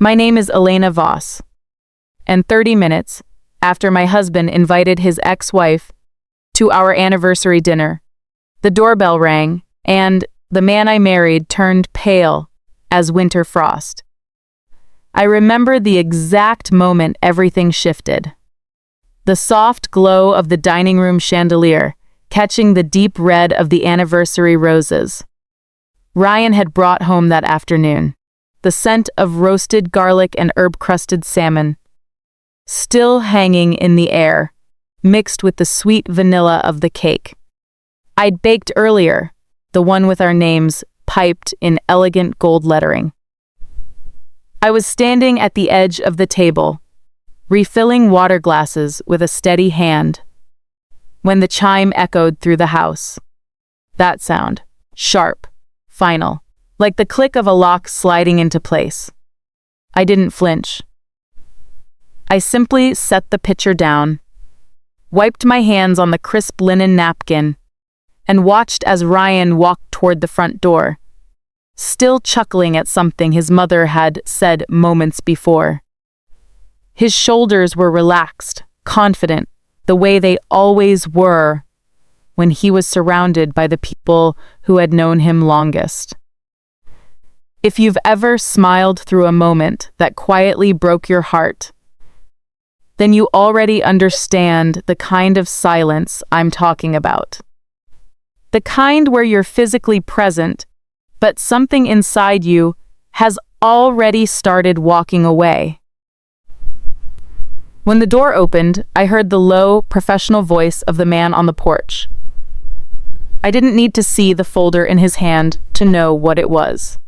My name is Elena Voss. And 30 minutes after my husband invited his ex-wife to our anniversary dinner, the doorbell rang, and the man I married turned pale as winter frost. I remember the exact moment everything shifted. The soft glow of the dining room chandelier catching the deep red of the anniversary roses Ryan had brought home that afternoon, the scent of roasted garlic and herb-crusted salmon, still hanging in the air, mixed with the sweet vanilla of the cake I'd baked earlier, the one with our names piped in elegant gold lettering. I was standing at the edge of the table, refilling water glasses with a steady hand, when the chime echoed through the house. That sound, sharp, final, like the click of a lock sliding into place. I didn't flinch. I simply set the pitcher down, wiped my hands on the crisp linen napkin, and watched as Ryan walked toward the front door, still chuckling at something his mother had said moments before. His shoulders were relaxed, confident, the way they always were when he was surrounded by the people who had known him longest. If you've ever smiled through a moment that quietly broke your heart, then you already understand the kind of silence I'm talking about. The kind where you're physically present, but something inside you has already started walking away. When the door opened, I heard the low, professional voice of the man on the porch. I didn't need to see the folder in his hand to know what it was.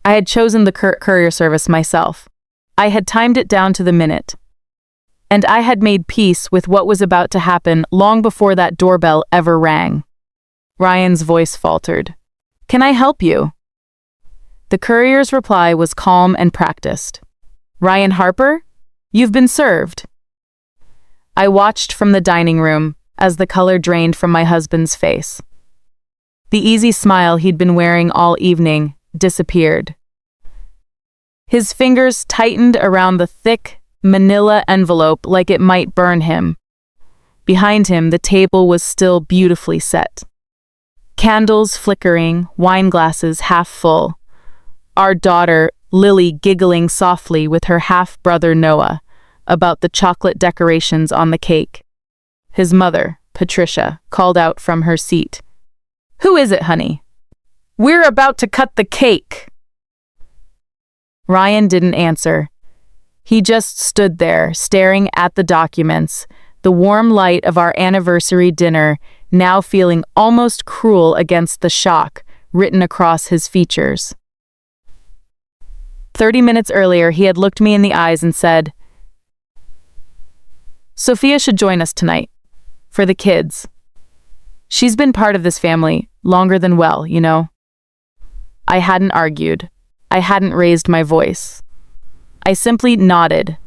I had chosen the courier service myself. I had timed it down to the minute. And I had made peace with what was about to happen long before that doorbell ever rang. Ryan's voice faltered. "Can I help you?" The courier's reply was calm and practiced. "Ryan Harper? You've been served." I watched from the dining room as the color drained from my husband's face. The easy smile he'd been wearing all evening disappeared. His fingers tightened around the thick, manila envelope like it might burn him. Behind him, the table was still beautifully set. Candles flickering, wine glasses half full. Our daughter, Lily, giggling softly with her half-brother Noah about the chocolate decorations on the cake. His mother, Patricia, called out from her seat. "Who is it, honey?" "We're about to cut the cake." Ryan didn't answer. He just stood there, staring at the documents, the warm light of our anniversary dinner now feeling almost cruel against the shock written across his features. 30 minutes earlier, he had looked me in the eyes and said, "Sophia should join us tonight. For the kids. She's been part of this family longer than well, you know." I hadn't argued. I hadn't raised my voice. I simply nodded,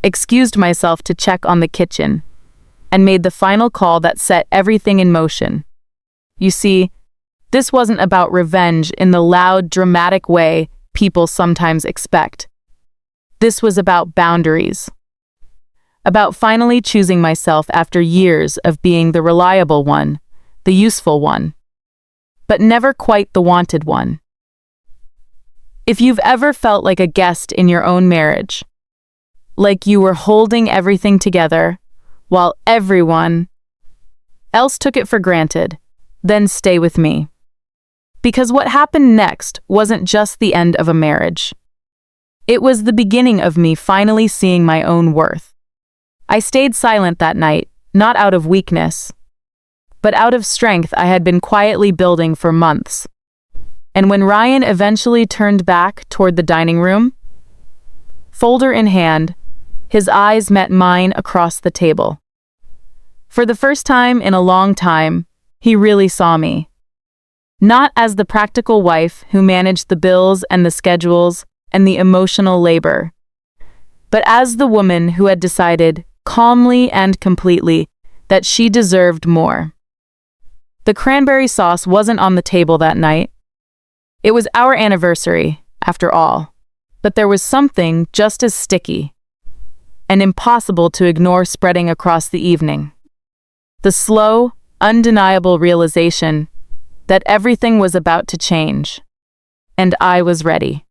excused myself to check on the kitchen, and made the final call that set everything in motion. You see, this wasn't about revenge in the loud, dramatic way people sometimes expect. This was about boundaries. About finally choosing myself after years of being the reliable one, the useful one, but never quite the wanted one. If you've ever felt like a guest in your own marriage, like you were holding everything together while everyone else took it for granted, then stay with me. Because what happened next wasn't just the end of a marriage. It was the beginning of me finally seeing my own worth. I stayed silent that night, not out of weakness, but out of strength I had been quietly building for months. And when Ryan eventually turned back toward the dining room, folder in hand, his eyes met mine across the table. For the first time in a long time, he really saw me. Not as the practical wife who managed the bills and the schedules and the emotional labor, but as the woman who had decided, calmly and completely, that she deserved more. The cranberry sauce wasn't on the table that night. It was our anniversary, after all. But there was something just as sticky and impossible to ignore spreading across the evening. The slow, undeniable realization that everything was about to change, and I was ready.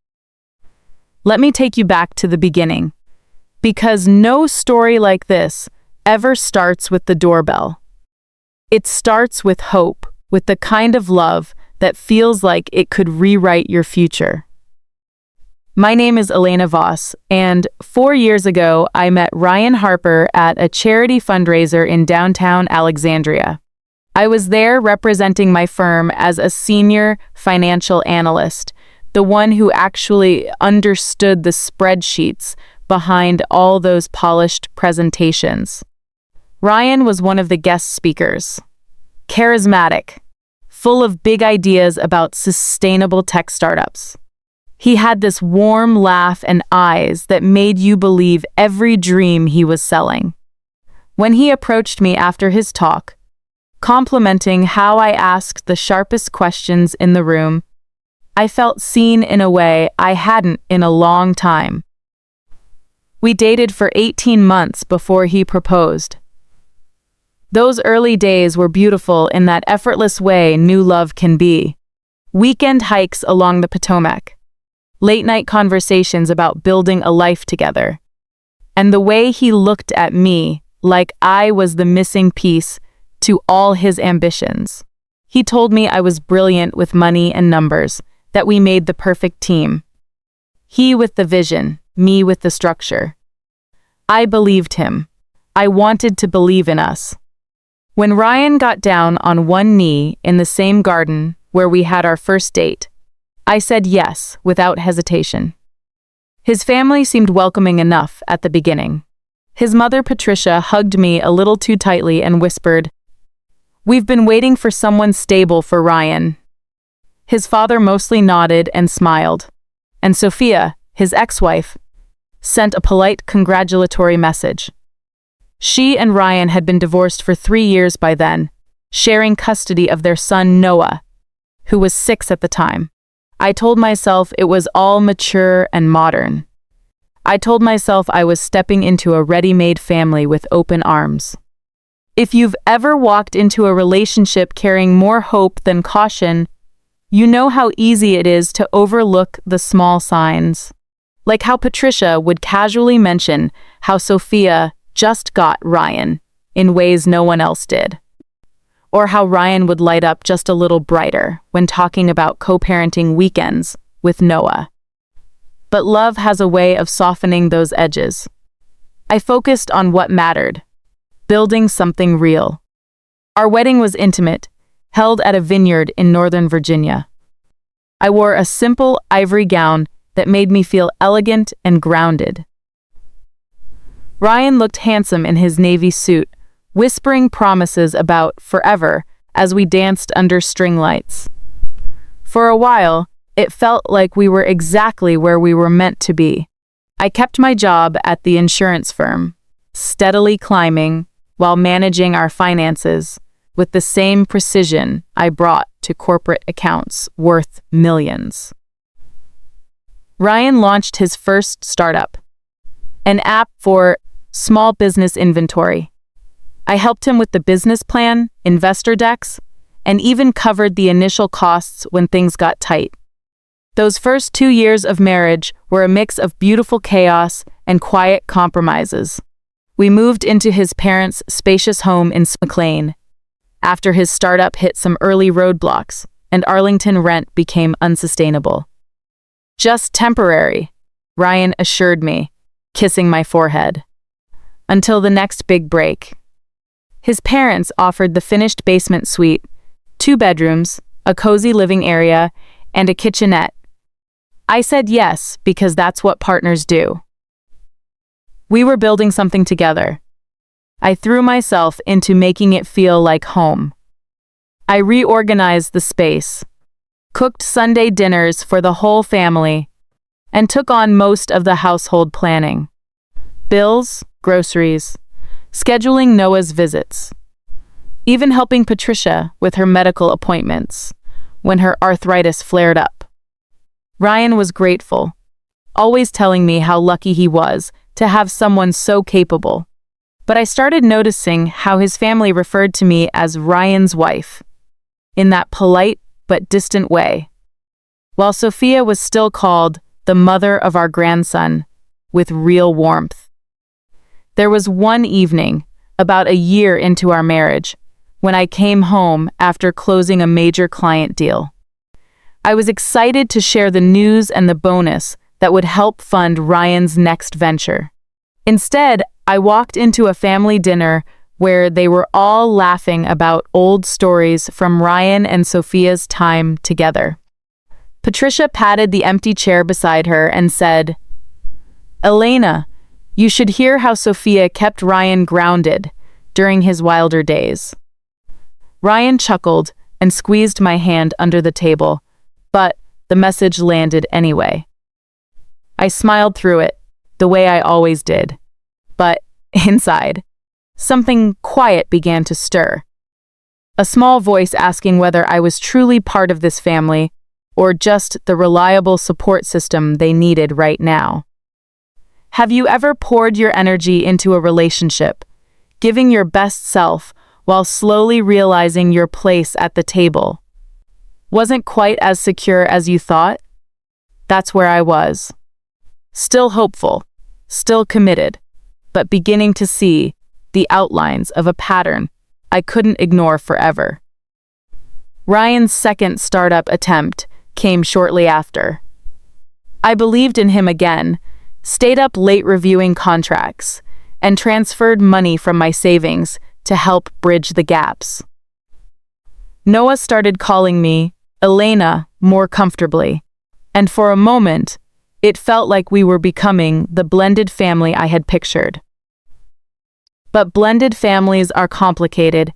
Let me take you back to the beginning, because no story like this ever starts with the doorbell. It starts with hope, with the kind of love that feels like it could rewrite your future. My name is Elena Voss, and 4 years ago, I met Ryan Harper at a charity fundraiser in downtown Alexandria. I was there representing my firm as a senior financial analyst, the one who actually understood the spreadsheets behind all those polished presentations. Ryan was one of the guest speakers. Charismatic, full of big ideas about sustainable tech startups. He had this warm laugh and eyes that made you believe every dream he was selling. When he approached me after his talk, complimenting how I asked the sharpest questions in the room, I felt seen in a way I hadn't in a long time. We dated for 18 months before he proposed. Those early days were beautiful in that effortless way new love can be. Weekend hikes along the Potomac, late-night conversations about building a life together, and the way he looked at me like I was the missing piece to all his ambitions. He told me I was brilliant with money and numbers, that we made the perfect team. He with the vision, me with the structure. I believed him. I wanted to believe in us. When Ryan got down on one knee in the same garden where we had our first date, I said yes without hesitation. His family seemed welcoming enough at the beginning. His mother, Patricia, hugged me a little too tightly and whispered, "We've been waiting for someone stable for Ryan." His father mostly nodded and smiled, and Sophia, his ex-wife, sent a polite congratulatory message. She and Ryan had been divorced for 3 years by then, sharing custody of their son Noah, who was 6 at the time. I told myself it was all mature and modern. I told myself I was stepping into a ready-made family with open arms. If you've ever walked into a relationship carrying more hope than caution, you know how easy it is to overlook the small signs. Like how Patricia would casually mention how Sophia just got Ryan in ways no one else did. Or how Ryan would light up just a little brighter when talking about co-parenting weekends with Noah. But love has a way of softening those edges. I focused on what mattered, building something real. Our wedding was intimate, held at a vineyard in Northern Virginia. I wore a simple ivory gown that made me feel elegant and grounded. Ryan looked handsome in his navy suit, whispering promises about forever as we danced under string lights. For a while, it felt like we were exactly where we were meant to be. I kept my job at the insurance firm, steadily climbing while managing our finances with the same precision I brought to corporate accounts worth millions. Ryan launched his first startup, an app for small business inventory. I helped him with the business plan, investor decks, and even covered the initial costs when things got tight. Those first 2 years of marriage were a mix of beautiful chaos and quiet compromises. We moved into his parents' spacious home in McLean after his startup hit some early roadblocks and Arlington rent became unsustainable. "Just temporary," Ryan assured me, kissing my forehead. Until the next big break. His parents offered the finished basement suite, 2 bedrooms, a cozy living area, and a kitchenette. I said yes because that's what partners do. We were building something together. I threw myself into making it feel like home. I reorganized the space, cooked Sunday dinners for the whole family, and took on most of the household planning. Bills, groceries, scheduling Noah's visits, even helping Patricia with her medical appointments when her arthritis flared up. Ryan was grateful, always telling me how lucky he was to have someone so capable. But I started noticing how his family referred to me as Ryan's wife, in that polite but distant way, while Sophia was still called the mother of our grandson, with real warmth. There was one evening, about a year into our marriage, when I came home after closing a major client deal. I was excited to share the news and the bonus that would help fund Ryan's next venture. Instead, I walked into a family dinner where they were all laughing about old stories from Ryan and Sophia's time together. Patricia patted the empty chair beside her and said, "Elena, you should hear how Sophia kept Ryan grounded during his wilder days." Ryan chuckled and squeezed my hand under the table, but the message landed anyway. I smiled through it, the way I always did. But inside, something quiet began to stir. A small voice asking whether I was truly part of this family or just the reliable support system they needed right now. Have you ever poured your energy into a relationship, giving your best self while slowly realizing your place at the table wasn't quite as secure as you thought? That's where I was. Still hopeful, still committed, but beginning to see the outlines of a pattern I couldn't ignore forever. Ryan's second startup attempt came shortly after. I believed in him again, stayed up late reviewing contracts, and transferred money from my savings to help bridge the gaps. Noah started calling me Elena more comfortably, and for a moment, it felt like we were becoming the blended family I had pictured. But blended families are complicated,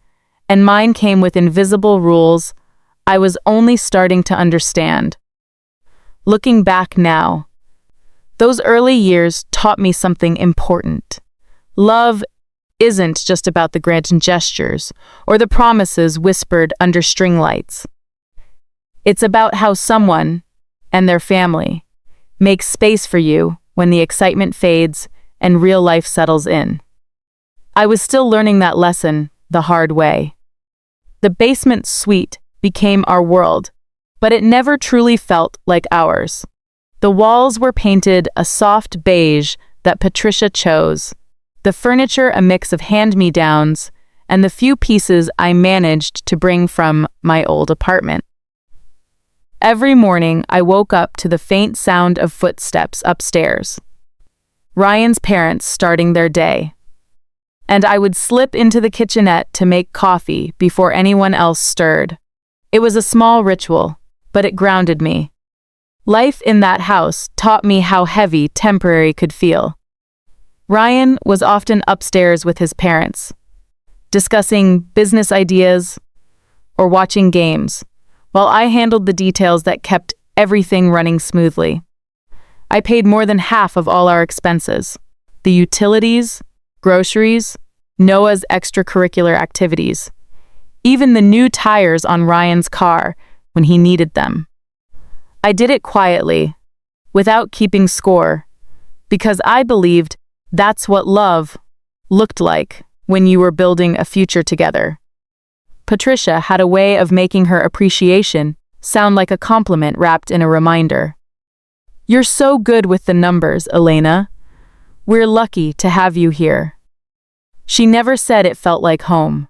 and mine came with invisible rules I was only starting to understand. Looking back now, those early years taught me something important. Love isn't just about the grand gestures or the promises whispered under string lights. It's about how someone, and their family, makes space for you when the excitement fades and real life settles in. I was still learning that lesson the hard way. The basement suite became our world, but it never truly felt like ours. The walls were painted a soft beige that Patricia chose, the furniture a mix of hand-me-downs, and the few pieces I managed to bring from my old apartment. Every morning, I woke up to the faint sound of footsteps upstairs, Ryan's parents starting their day, and I would slip into the kitchenette to make coffee before anyone else stirred. It was a small ritual, but it grounded me. Life in that house taught me how heavy temporary could feel. Ryan was often upstairs with his parents, discussing business ideas or watching games, while I handled the details that kept everything running smoothly. I paid more than half of all our expenses: the utilities, groceries, Noah's extracurricular activities, even the new tires on Ryan's car when he needed them. I did it quietly, without keeping score, because I believed that's what love looked like when you were building a future together. Patricia had a way of making her appreciation sound like a compliment wrapped in a reminder. "You're so good with the numbers, Elena. We're lucky to have you here." She never said it felt like home.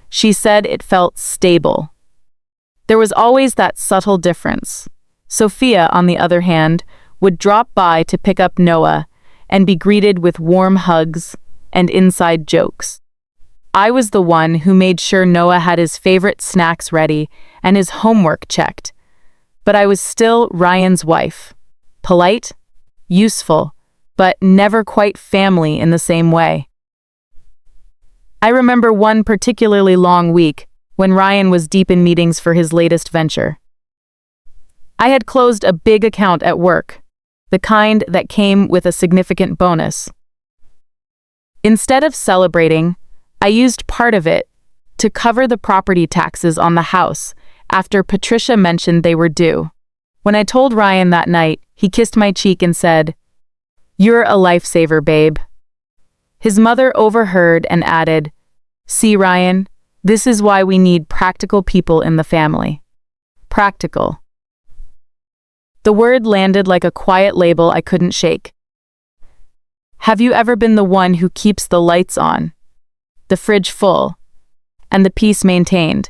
She said it felt stable. There was always that subtle difference. Sophia, on the other hand, would drop by to pick up Noah and be greeted with warm hugs and inside jokes. I was the one who made sure Noah had his favorite snacks ready and his homework checked. But I was still Ryan's wife. Polite, useful, but never quite family in the same way. I remember one particularly long week when Ryan was deep in meetings for his latest venture. I had closed a big account at work, the kind that came with a significant bonus. Instead of celebrating, I used part of it to cover the property taxes on the house after Patricia mentioned they were due. When I told Ryan that night, He kissed my cheek and said, "You're a lifesaver, babe." His mother overheard and added, "See, Ryan, this is why we need practical people in the family." Practical. The word landed like a quiet label I couldn't shake. Have you ever been the one who keeps the lights on, the fridge full, and the peace maintained,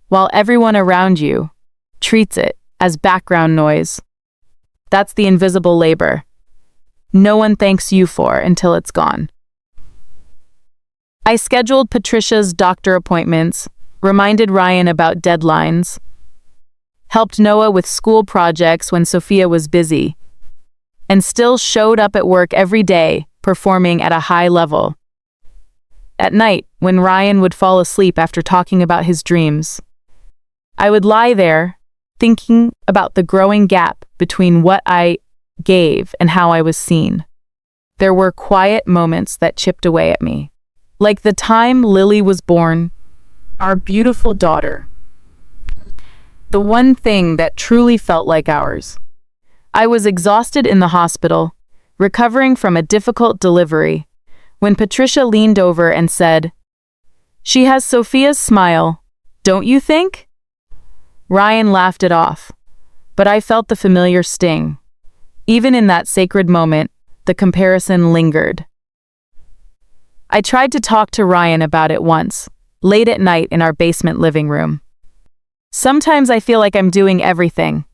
while everyone around you treats it as background noise? That's the invisible labor no one thanks you for until it's gone. I scheduled Patricia's doctor appointments, reminded Ryan about deadlines, helped Noah with school projects when Sophia was busy, and still showed up at work every day, performing at a high level. At night, when Ryan would fall asleep after talking about his dreams, I would lie there, thinking about the growing gap between what I gave and how I was seen. There were quiet moments that chipped away at me, like the time Lily was born, our beautiful daughter. The one thing that truly felt like ours. I was exhausted in the hospital, recovering from a difficult delivery, when Patricia leaned over and said, "She has Sophia's smile, don't you think?" Ryan laughed it off, but I felt the familiar sting. Even in that sacred moment, the comparison lingered. I tried to talk to Ryan about it once, late at night in our basement living room. Sometimes I feel like I'm doing everything,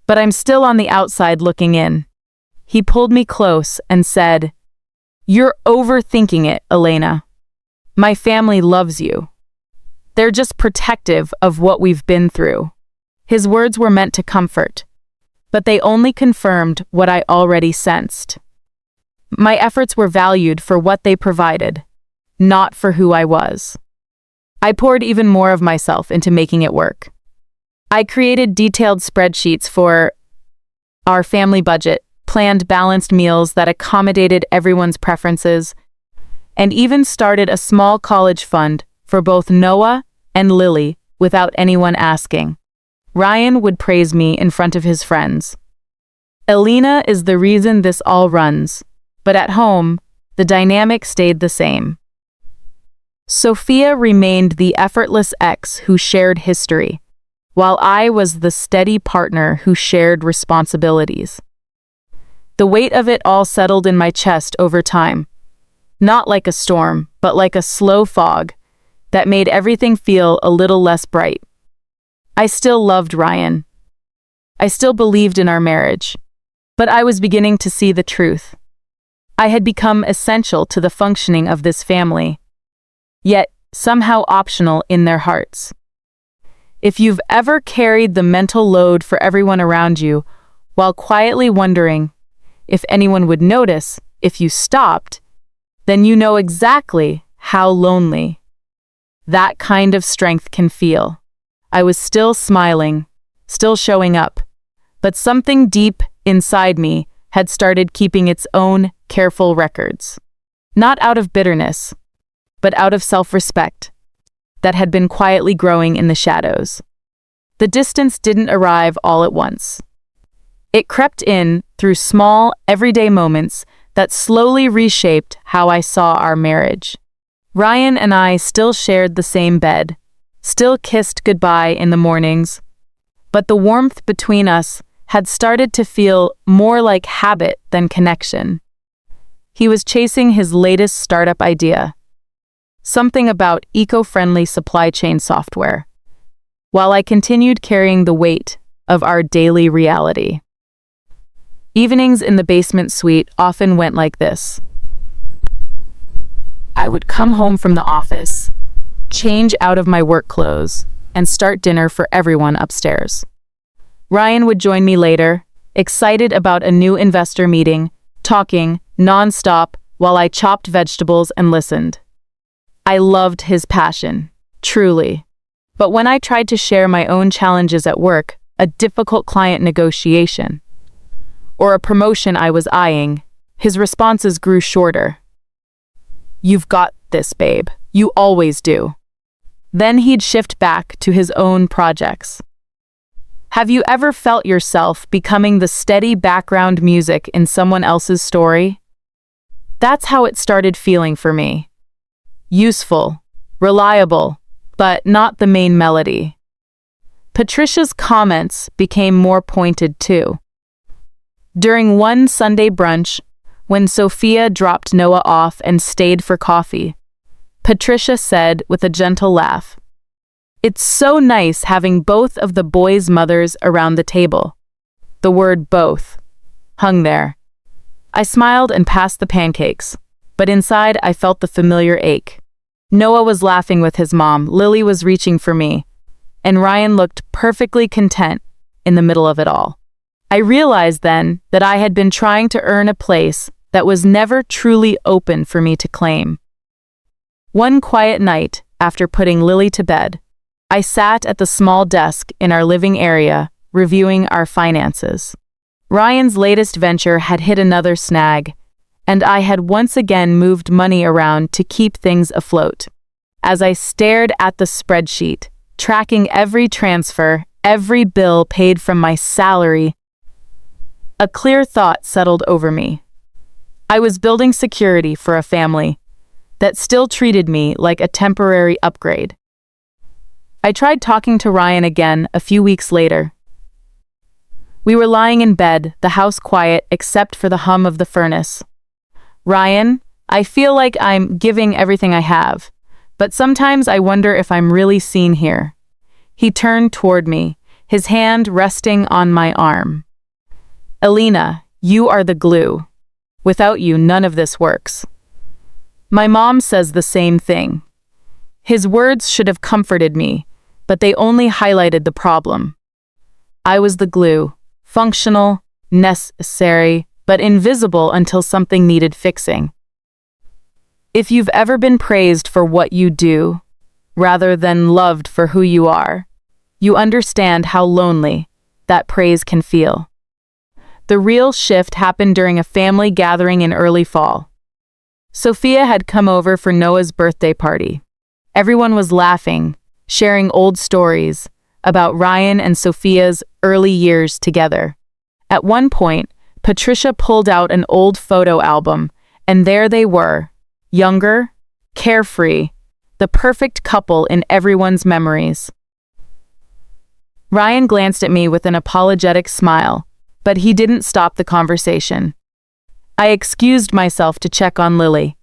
but I'm still on the outside looking in. He pulled me close and said, "You're overthinking it, Elena. My family loves you. They're just protective of what we've been through." His words were meant to comfort, but they only confirmed what I already sensed. My efforts were valued for what they provided, not for who I was. I poured even more of myself into making it work. I created detailed spreadsheets for our family budget, planned balanced meals that accommodated everyone's preferences, and even started a small college fund for both Noah and Lily without anyone asking. Ryan would praise me in front of his friends. "Elena is the reason this all runs," but at home, the dynamic stayed the same. Sophia remained the effortless ex who shared history, while I was the steady partner who shared responsibilities. The weight of it all settled in my chest over time, not like a storm, but like a slow fog that made everything feel a little less bright. I still loved Ryan. I still believed in our marriage, but I was beginning to see the truth. I had become essential to the functioning of this family, yet somehow optional in their hearts. If you've ever carried the mental load for everyone around you while quietly wondering if anyone would notice if you stopped, then you know exactly how lonely that kind of strength can feel. I was still smiling, still showing up, but something deep inside me had started keeping its own careful records. Not out of bitterness, but out of self-respect that had been quietly growing in the shadows. The distance didn't arrive all at once. It crept in through small, everyday moments that slowly reshaped how I saw our marriage. Ryan and I still shared the same bed, still kissed goodbye in the mornings, but the warmth between us had started to feel more like habit than connection. He was chasing his latest startup idea, something about eco-friendly supply chain software, while I continued carrying the weight of our daily reality. Evenings in the basement suite often went like this. I would come home from the office, change out of my work clothes, and start dinner for everyone upstairs. Ryan would join me later, excited about a new investor meeting, talking non-stop while I chopped vegetables and listened. I loved his passion, truly. But when I tried to share my own challenges at work, a difficult client negotiation, or a promotion I was eyeing, his responses grew shorter. "You've got this, babe. You always do." Then he'd shift back to his own projects. Have you ever felt yourself becoming the steady background music in someone else's story? That's how it started feeling for me. Useful, reliable, but not the main melody. Patricia's comments became more pointed too. During one Sunday brunch, when Sophia dropped Noah off and stayed for coffee, Patricia said with a gentle laugh, "It's so nice having both of the boys' mothers around the table." The word both hung there. I smiled and passed the pancakes, but inside I felt the familiar ache. Noah was laughing with his mom, Lily was reaching for me, and Ryan looked perfectly content in the middle of it all. I realized then that I had been trying to earn a place that was never truly open for me to claim. One quiet night, after putting Lily to bed, I sat at the small desk in our living area, reviewing our finances. Ryan's latest venture had hit another snag, and I had once again moved money around to keep things afloat. As I stared at the spreadsheet, tracking every transfer, every bill paid from my salary, a clear thought settled over me. I was building security for a family that still treated me like a temporary upgrade. I tried talking to Ryan again a few weeks later. We were lying in bed, the house quiet except for the hum of the furnace. "Ryan, I feel like I'm giving everything I have, but sometimes I wonder if I'm really seen here." He turned toward me, his hand resting on my arm. "Elena, you are the glue. Without you, none of this works." My mom says the same thing. His words should have comforted me, but they only highlighted the problem. I was the glue, functional, necessary, but invisible until something needed fixing. If you've ever been praised for what you do, rather than loved for who you are, you understand how lonely that praise can feel. The real shift happened during a family gathering in early fall. Sophia had come over for Noah's birthday party. Everyone was laughing, sharing old stories about Ryan and Sophia's early years together. At one point, Patricia pulled out an old photo album, and there they were, younger, carefree, the perfect couple in everyone's memories. Ryan glanced at me with an apologetic smile, but he didn't stop the conversation. I excused myself to check on Lily.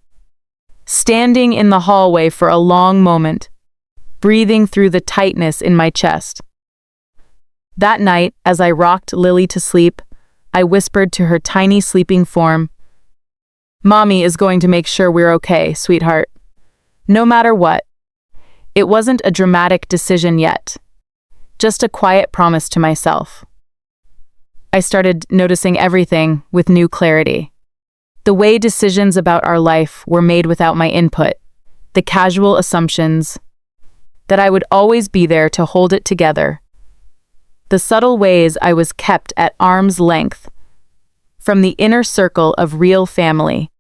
Standing in the hallway for a long moment, breathing through the tightness in my chest. That night, as I rocked Lily to sleep, I whispered to her tiny sleeping form, "Mommy is going to make sure we're okay, sweetheart. No matter what." It wasn't a dramatic decision yet, just a quiet promise to myself. I started noticing everything with new clarity. The way decisions about our life were made without my input, the casual assumptions that I would always be there to hold it together, the subtle ways I was kept at arm's length from the inner circle of real family.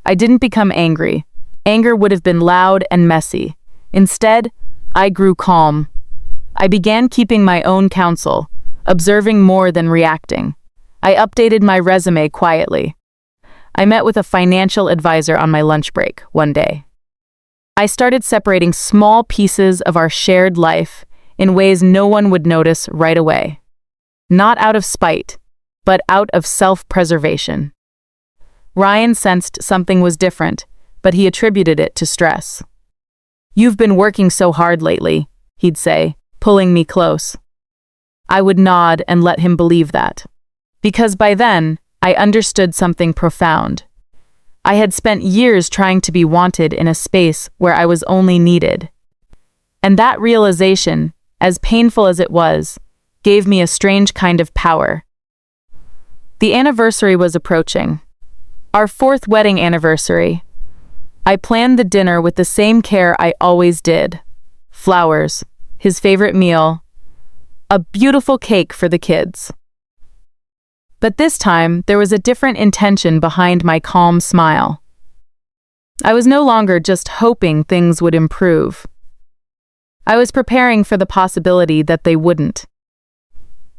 I didn't become angry. Anger would have been loud and messy. Instead, I grew calm. I began keeping my own counsel, observing more than reacting. I updated my resume quietly. I met with a financial advisor on my lunch break one day. I started separating small pieces of our shared life in ways no one would notice right away. Not out of spite, but out of self-preservation. Ryan sensed something was different, but he attributed it to stress. "You've been working so hard lately," he'd say, pulling me close. I would nod and let him believe that. Because by then, I understood something profound. I had spent years trying to be wanted in a space where I was only needed. And that realization, as painful as it was, gave me a strange kind of power. The anniversary was approaching. Our 4th wedding anniversary. I planned the dinner with the same care I always did. Flowers, his favorite meal, a beautiful cake for the kids. But this time, there was a different intention behind my calm smile. I was no longer just hoping things would improve. I was preparing for the possibility that they wouldn't.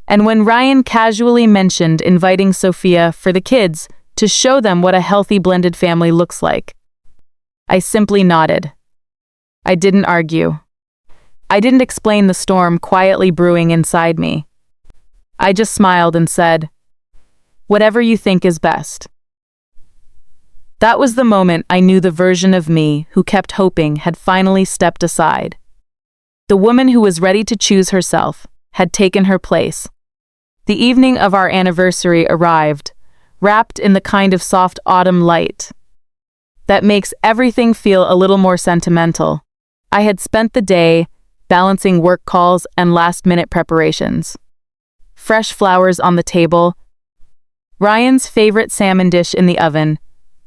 And when Ryan casually mentioned inviting Sophia for the kids to show them what a healthy blended family looks like, I simply nodded. I didn't argue. I didn't explain the storm quietly brewing inside me. I just smiled and said, "Whatever you think is best." That was the moment I knew the version of me who kept hoping had finally stepped aside. The woman who was ready to choose herself had taken her place. The evening of our anniversary arrived, wrapped in the kind of soft autumn light that makes everything feel a little more sentimental. I had spent the day balancing work calls and last-minute preparations. Fresh flowers on the table, Ryan's favorite salmon dish in the oven,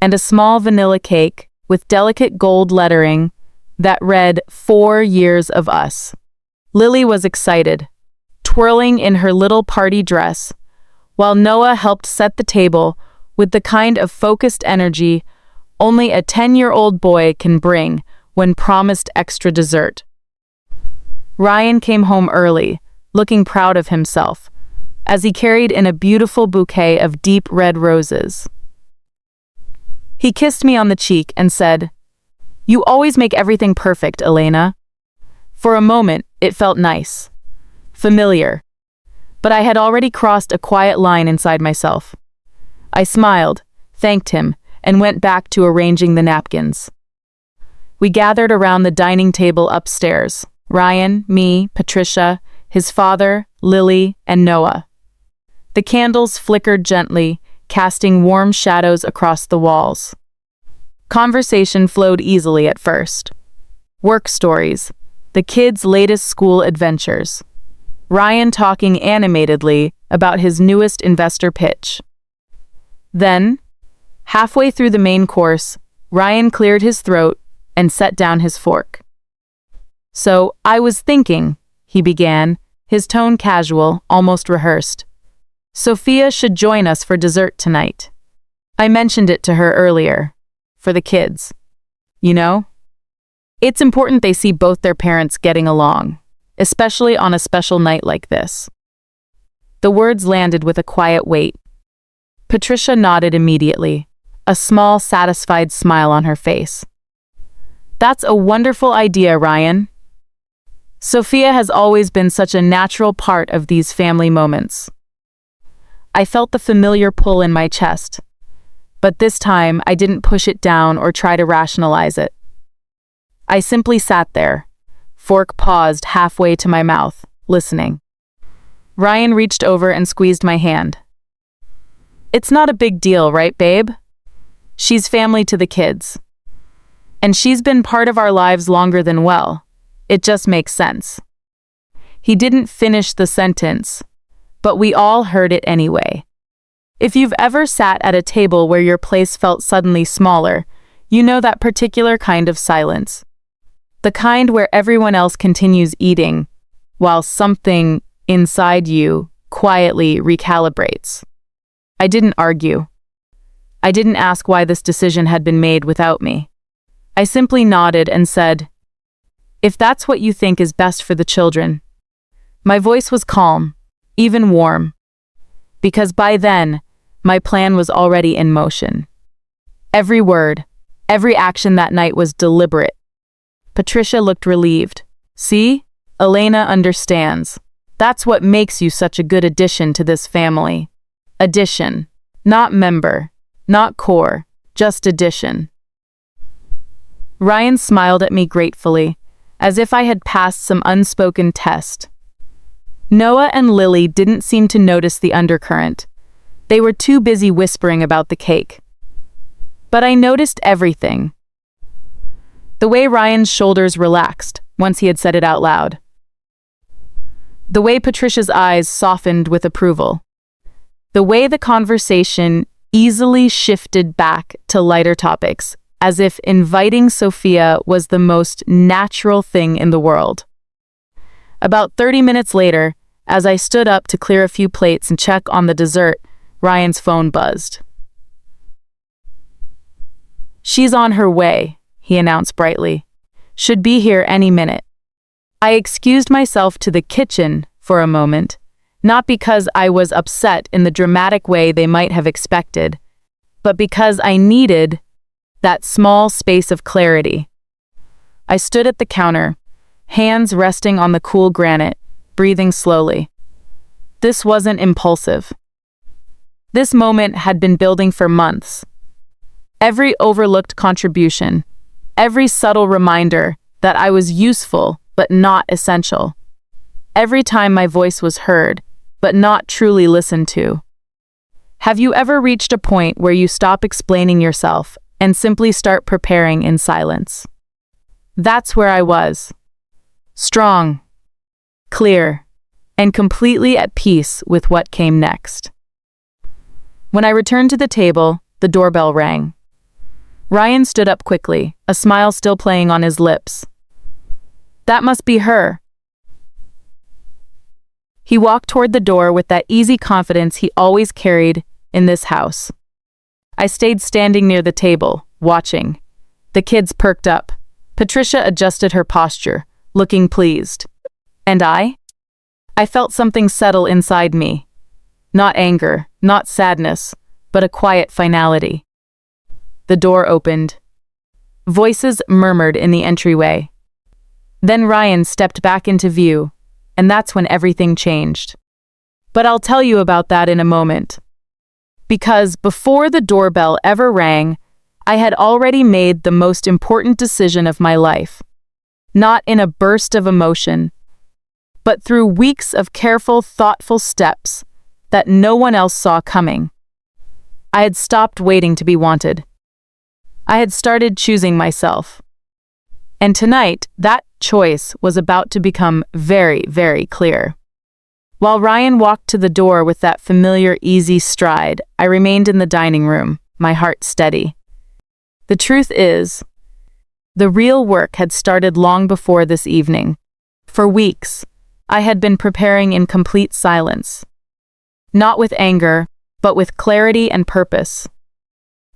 and a small vanilla cake with delicate gold lettering that read 4 years of us. Lily was excited, twirling in her little party dress, while Noah helped set the table with the kind of focused energy only a 10-year-old boy can bring when promised extra dessert. Ryan came home early, looking proud of himself, as he carried in a beautiful bouquet of deep red roses. He kissed me on the cheek and said, "You always make everything perfect, Elena." For a moment, it felt nice, familiar, but I had already crossed a quiet line inside myself. I smiled, thanked him, and went back to arranging the napkins. We gathered around the dining table upstairs, Ryan, me, Patricia, his father, Lily, and Noah. The candles flickered gently, casting warm shadows across the walls. Conversation flowed easily at first. Work stories, the kids' latest school adventures. Ryan talking animatedly about his newest investor pitch. Then, halfway through the main course, Ryan cleared his throat and set down his fork. "So, I was thinking," he began, his tone casual, almost rehearsed. "Sophia should join us for dessert tonight. I mentioned it to her earlier. For the kids. You know? It's important they see both their parents getting along, especially on a special night like this." The words landed with a quiet weight. Patricia nodded immediately, a small, satisfied smile on her face. "That's a wonderful idea, Ryan. Sophia has always been such a natural part of these family moments." I felt the familiar pull in my chest, but this time I didn't push it down or try to rationalize it. I simply sat there, fork paused halfway to my mouth, listening. Ryan reached over and squeezed my hand. "It's not a big deal, right, babe? She's family to the kids. And she's been part of our lives longer than well. It just makes sense." He didn't finish the sentence, but we all heard it anyway. If you've ever sat at a table where your place felt suddenly smaller, you know that particular kind of silence. The kind where everyone else continues eating, while something inside you quietly recalibrates. I didn't argue. I didn't ask why this decision had been made without me. I simply nodded and said, "If that's what you think is best for the children." My voice was calm, even warm, because by then, my plan was already in motion. Every word, every action that night was deliberate. Patricia looked relieved. "See? Elena understands. That's what makes you such a good addition to this family." Addition. Not member. Not core. Just addition. Ryan smiled at me gratefully, as if I had passed some unspoken test. Noah and Lily didn't seem to notice the undercurrent. They were too busy whispering about the cake. But I noticed everything. The way Ryan's shoulders relaxed once he had said it out loud. The way Patricia's eyes softened with approval. The way the conversation easily shifted back to lighter topics, as if inviting Sophia was the most natural thing in the world. About 30 minutes later, as I stood up to clear a few plates and check on the dessert, Ryan's phone buzzed. "She's on her way," he announced brightly. "Should be here any minute." I excused myself to the kitchen for a moment Not because I was upset in the dramatic way they might have expected, but because I needed that small space of clarity. I stood at the counter, hands resting on the cool granite, breathing slowly. This wasn't impulsive. This moment had been building for months. Every overlooked contribution, every subtle reminder that I was useful but not essential. Every time my voice was heard, but not truly listened to. Have you ever reached a point where you stop explaining yourself and simply start preparing in silence? That's where I was. Strong, clear, and completely at peace with what came next. When I returned to the table, the doorbell rang. Ryan stood up quickly, a smile still playing on his lips. That must be her. He walked toward the door with that easy confidence he always carried in this house. I stayed standing near the table, watching. The kids perked up. Patricia adjusted her posture, looking pleased. And I felt something settle inside me. Not anger, not sadness, but a quiet finality. The door opened. Voices murmured in the entryway. Then Ryan stepped back into view, and that's when everything changed. But I'll tell you about that in a moment. Because before the doorbell ever rang, I had already made the most important decision of my life. Not in a burst of emotion, but through weeks of careful, thoughtful steps that no one else saw coming. I had stopped waiting to be wanted. I had started choosing myself. And tonight, that choice was about to become very, very clear. While Ryan walked to the door with that familiar, easy stride, I remained in the dining room, my heart steady. The truth is, the real work had started long before this evening. For weeks, I had been preparing in complete silence. Not with anger, but with clarity and purpose.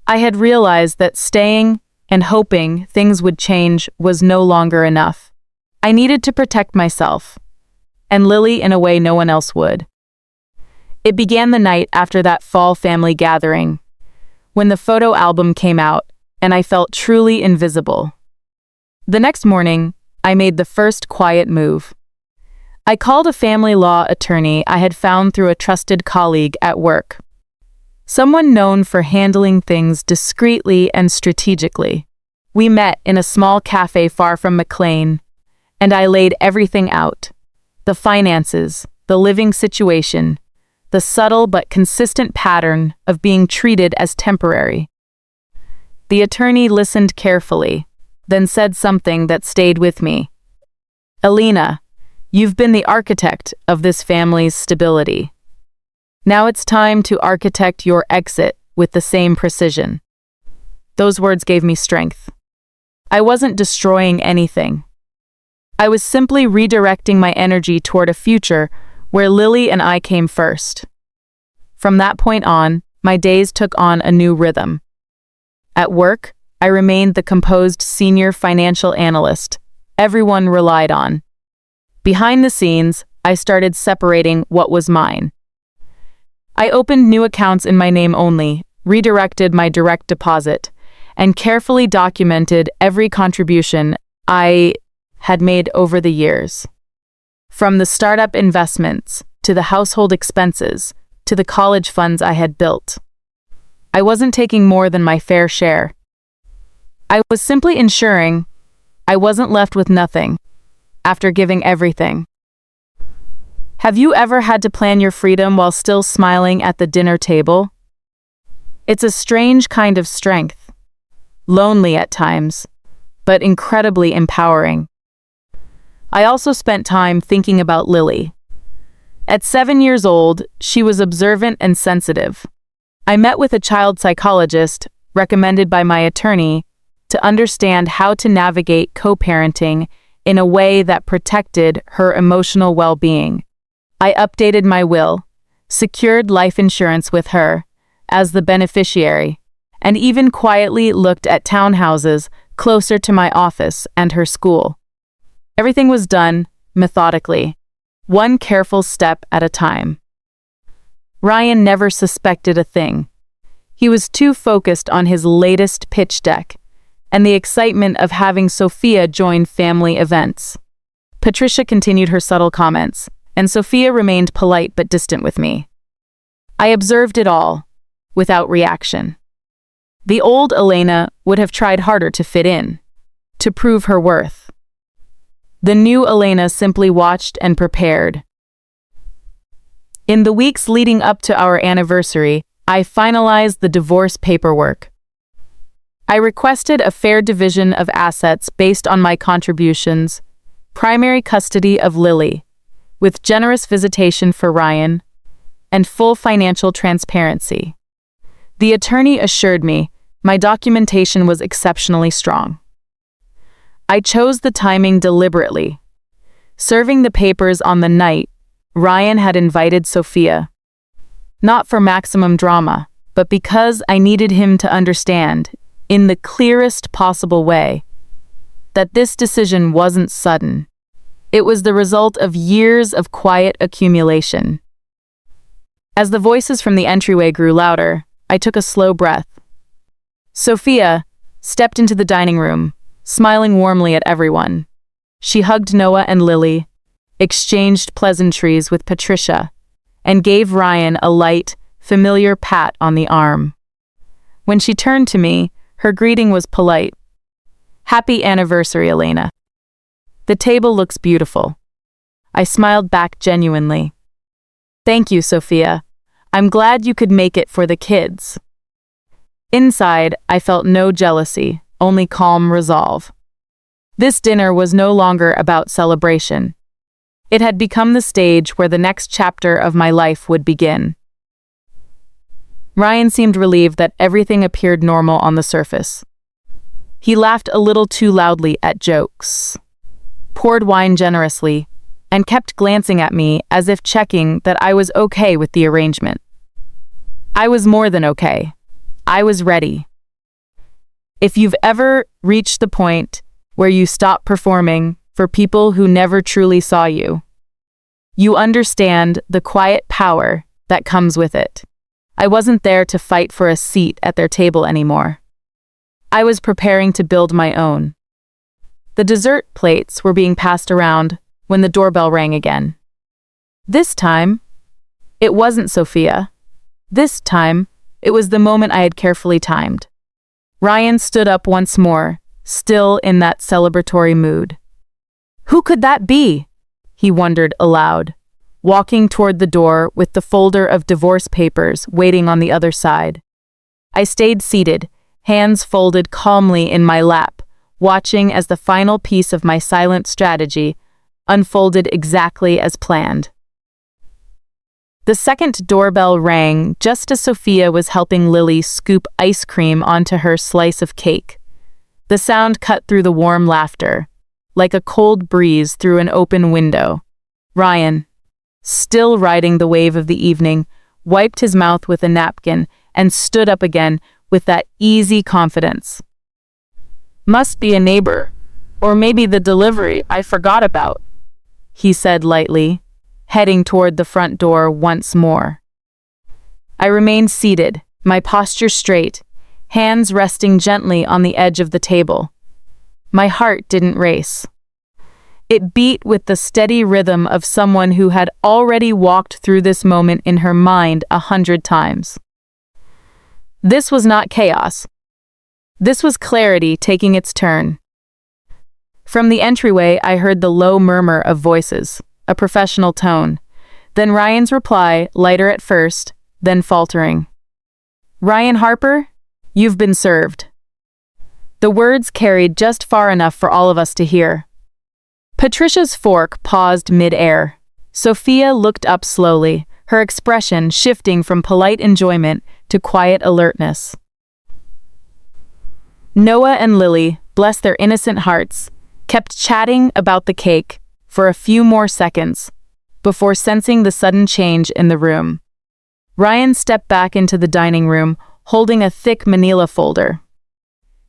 I had realized that staying and hoping things would change was no longer enough. I needed to protect myself, and Lily in a way no one else would. It began the night after that fall family gathering, when the photo album came out, and I felt truly invisible. The next morning, I made the first quiet move. I called a family law attorney I had found through a trusted colleague at work. Someone known for handling things discreetly and strategically. We met in a small cafe far from McLean, and I laid everything out. The finances, the living situation, the subtle but consistent pattern of being treated as temporary. The attorney listened carefully, then said something that stayed with me. Alina, you've been the architect of this family's stability. Now it's time to architect your exit with the same precision. Those words gave me strength. I wasn't destroying anything. I was simply redirecting my energy toward a future where Lily and I came first. From that point on, my days took on a new rhythm. At work, I remained the composed senior financial analyst everyone relied on. Behind the scenes, I started separating what was mine. I opened new accounts in my name only, redirected my direct deposit, and carefully documented every contribution I had made over the years. From the startup investments, to the household expenses, to the college funds I had built. I wasn't taking more than my fair share. I was simply ensuring I wasn't left with nothing after giving everything. Have you ever had to plan your freedom while still smiling at the dinner table? It's a strange kind of strength. Lonely at times, but incredibly empowering. I also spent time thinking about Lily. At 7 years old, she was observant and sensitive. I met with a child psychologist, recommended by my attorney, to understand how to navigate co-parenting in a way that protected her emotional well-being. I updated my will, secured life insurance with her as the beneficiary, and even quietly looked at townhouses closer to my office and her school. Everything was done methodically, one careful step at a time. Ryan never suspected a thing. He was too focused on his latest pitch deck and the excitement of having Sophia join family events. Patricia continued her subtle comments, and Sophia remained polite but distant with me. I observed it all, without reaction. The old Elena would have tried harder to fit in, to prove her worth. The new Elena simply watched and prepared. In the weeks leading up to our anniversary, I finalized the divorce paperwork. I requested a fair division of assets based on my contributions, primary custody of Lily, with generous visitation for Ryan, and full financial transparency. The attorney assured me my documentation was exceptionally strong. I chose the timing deliberately. Serving the papers on the night Ryan had invited Sophia. Not for maximum drama, but because I needed him to understand, in the clearest possible way, that this decision wasn't sudden. It was the result of years of quiet accumulation. As the voices from the entryway grew louder, I took a slow breath. Sophia stepped into the dining room, smiling warmly at everyone. She hugged Noah and Lily, exchanged pleasantries with Patricia, and gave Ryan a light, familiar pat on the arm. When she turned to me, her greeting was polite. "Happy anniversary, Elena. The table looks beautiful." I smiled back genuinely. "Thank you, Sophia. I'm glad you could make it for the kids." Inside, I felt no jealousy, only calm resolve. This dinner was no longer about celebration. It had become the stage where the next chapter of my life would begin. Ryan seemed relieved that everything appeared normal on the surface. He laughed a little too loudly at jokes, poured wine generously, and kept glancing at me as if checking that I was okay with the arrangement. I was more than okay. I was ready. If you've ever reached the point where you stop performing for people who never truly saw you, you understand the quiet power that comes with it. I wasn't there to fight for a seat at their table anymore. I was preparing to build my own. The dessert plates were being passed around when the doorbell rang again. This time, it wasn't Sophia. This time, it was the moment I had carefully timed. Ryan stood up once more, still in that celebratory mood. "Who could that be?" he wondered aloud, walking toward the door with the folder of divorce papers waiting on the other side. I stayed seated, hands folded calmly in my lap, watching as the final piece of my silent strategy unfolded exactly as planned. The second doorbell rang just as Sophia was helping Lily scoop ice cream onto her slice of cake. The sound cut through the warm laughter, like a cold breeze through an open window. Ryan, still riding the wave of the evening, wiped his mouth with a napkin and stood up again with that easy confidence. "Must be a neighbor, or maybe the delivery I forgot about," he said lightly, heading toward the front door once more. I remained seated, my posture straight, hands resting gently on the edge of the table. My heart didn't race. It beat with the steady rhythm of someone who had already walked through this moment in her mind 100 times. This was not chaos. This was clarity taking its turn. From the entryway, I heard the low murmur of voices, a professional tone. Then Ryan's reply, lighter at first, then faltering. "Ryan Harper, you've been served." The words carried just far enough for all of us to hear. Patricia's fork paused mid-air. Sophia looked up slowly, her expression shifting from polite enjoyment to quiet alertness. Noah and Lily, bless their innocent hearts, kept chatting about the cake for a few more seconds before sensing the sudden change in the room. Ryan stepped back into the dining room, holding a thick manila folder.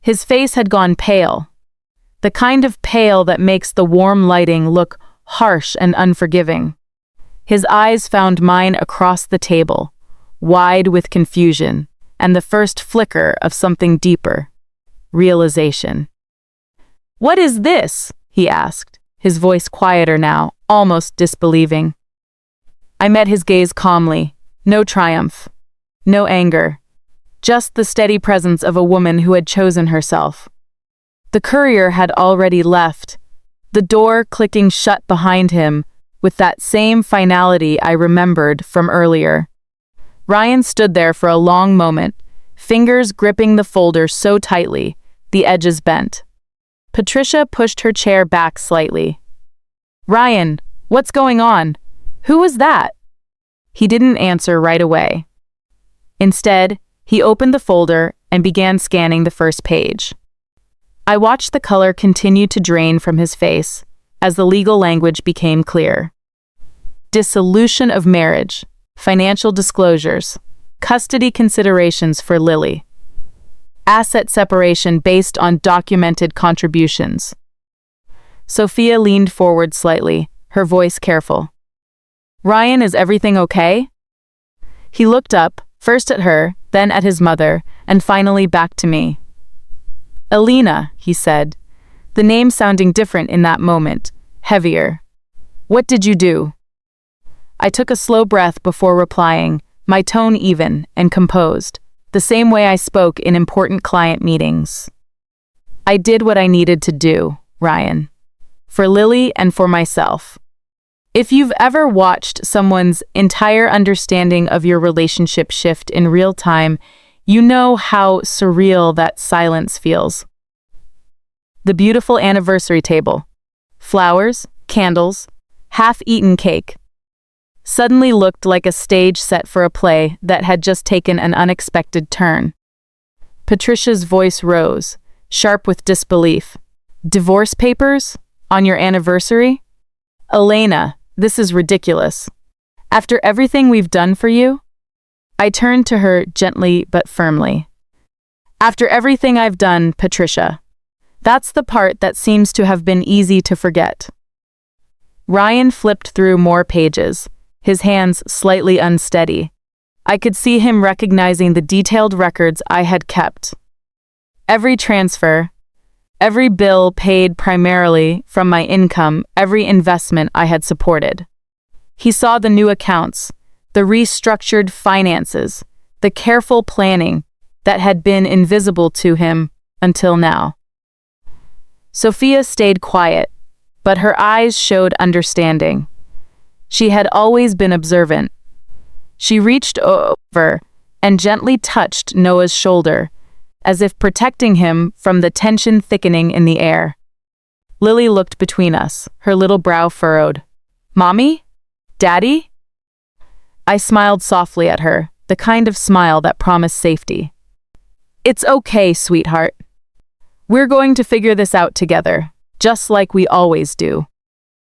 His face had gone pale, the kind of pale that makes the warm lighting look harsh and unforgiving. His eyes found mine across the table, wide with confusion, and the first flicker of something deeper. Realization. "What is this?" he asked, his voice quieter now, almost disbelieving. I met his gaze calmly. No triumph. No anger. Just the steady presence of a woman who had chosen herself. The courier had already left, the door clicking shut behind him with that same finality I remembered from earlier. Ryan stood there for a long moment, fingers gripping the folder so tightly, the edges bent. Patricia pushed her chair back slightly. "Ryan, what's going on? Who was that?" He didn't answer right away. Instead, he opened the folder and began scanning the first page. I watched the color continue to drain from his face as the legal language became clear. Dissolution of marriage, financial disclosures, custody considerations for Lily, asset separation based on documented contributions. Sophia leaned forward slightly, her voice careful. "Ryan, is everything okay?" He looked up, first at her, then at his mother, and finally back to me. "Alina," he said, the name sounding different in that moment, heavier. "What did you do?" I took a slow breath before replying, my tone even and composed, the same way I spoke in important client meetings. "I did what I needed to do, Ryan. For Lily and for myself." If you've ever watched someone's entire understanding of your relationship shift in real time, you know how surreal that silence feels. The beautiful anniversary table, flowers, candles, half-eaten cake, suddenly looked like a stage set for a play that had just taken an unexpected turn. Patricia's voice rose, sharp with disbelief. "Divorce papers? On your anniversary? Elena, this is ridiculous. After everything we've done for you?" I turned to her gently but firmly. "After everything I've done, Patricia. That's the part that seems to have been easy to forget." Ryan flipped through more pages, his hands slightly unsteady. I could see him recognizing the detailed records I had kept. Every transfer, every bill paid primarily from my income, every investment I had supported. He saw the new accounts, the restructured finances, the careful planning that had been invisible to him until now. Sophia stayed quiet, but her eyes showed understanding. She had always been observant. She reached over and gently touched Noah's shoulder, as if protecting him from the tension thickening in the air. Lily looked between us, her little brow furrowed. "Mommy? Daddy?" I smiled softly at her, the kind of smile that promised safety. "It's okay, sweetheart. We're going to figure this out together, just like we always do."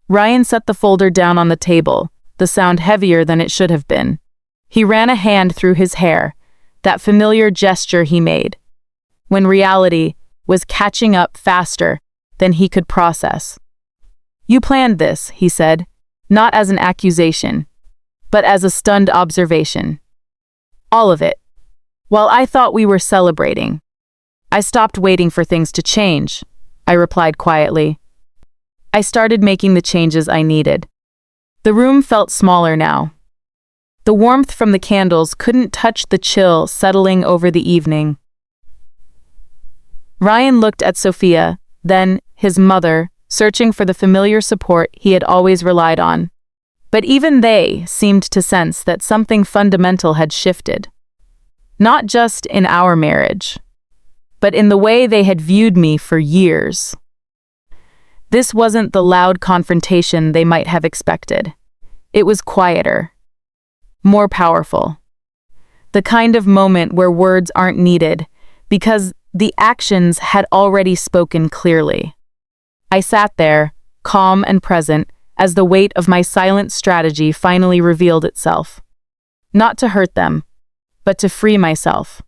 Ryan set the folder down on the table, the sound heavier than it should have been. He ran a hand through his hair, that familiar gesture he made, when reality was catching up faster than he could process. "You planned this," he said, not as an accusation, but as a stunned observation. "All of it. While I thought we were celebrating, I stopped waiting for things to change," I replied quietly. I started making the changes I needed. The room felt smaller now. The warmth from the candles couldn't touch the chill settling over the evening. Ryan looked at Sophia, then his mother, searching for the familiar support he had always relied on. But even they seemed to sense that something fundamental had shifted. Not just in our marriage, but in the way they had viewed me for years. This wasn't the loud confrontation they might have expected. It was quieter, more powerful. The kind of moment where words aren't needed, because the actions had already spoken clearly. I sat there, calm and present, as the weight of my silent strategy finally revealed itself. Not to hurt them, but to free myself.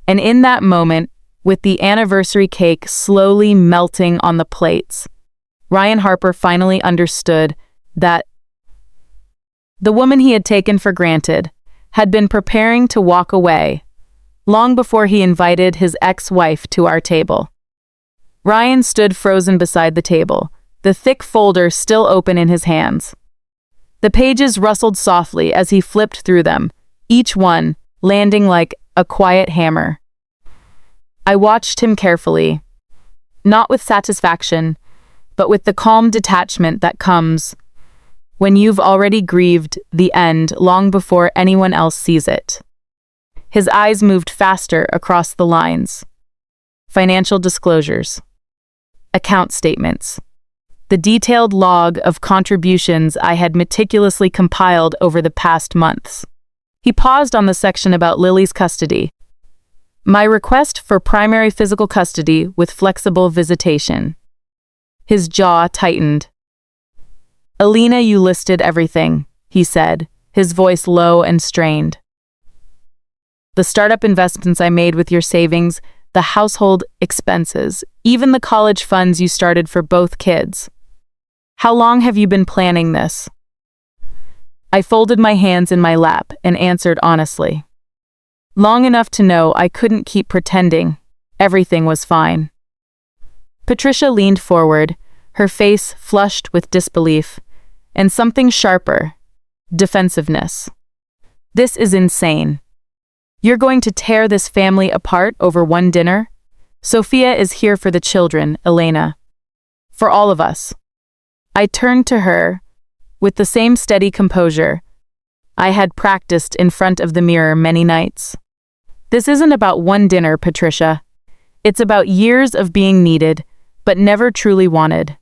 And in that moment, with the anniversary cake slowly melting on the plates, Ryan Harper finally understood that The woman he had taken for granted had been preparing to walk away long before he invited his ex-wife to our table. Ryan stood frozen beside the table, the thick folder still open in his hands. The pages rustled softly as he flipped through them, each one landing like a quiet hammer. I watched him carefully, not with satisfaction, but with the calm detachment that comes when you've already grieved the end long before anyone else sees it. His eyes moved faster across the lines. Financial disclosures. Account statements. The detailed log of contributions I had meticulously compiled over the past months. He paused on the section about Lily's custody. My request for primary physical custody with flexible visitation. His jaw tightened. Alina, you listed everything, he said, his voice low and strained. The startup investments I made with your savings, the household expenses, even the college funds you started for both kids. How long have you been planning this? I folded my hands in my lap and answered honestly. Long enough to know I couldn't keep pretending everything was fine. Patricia leaned forward, her face flushed with disbelief, and something sharper, defensiveness. This is insane. You're going to tear this family apart over one dinner? Sophia is here for the children, Elena. For all of us. I turned to her, with the same steady composure I had practiced in front of the mirror many nights. This isn't about one dinner, Patricia. It's about years of being needed, but never truly wanted.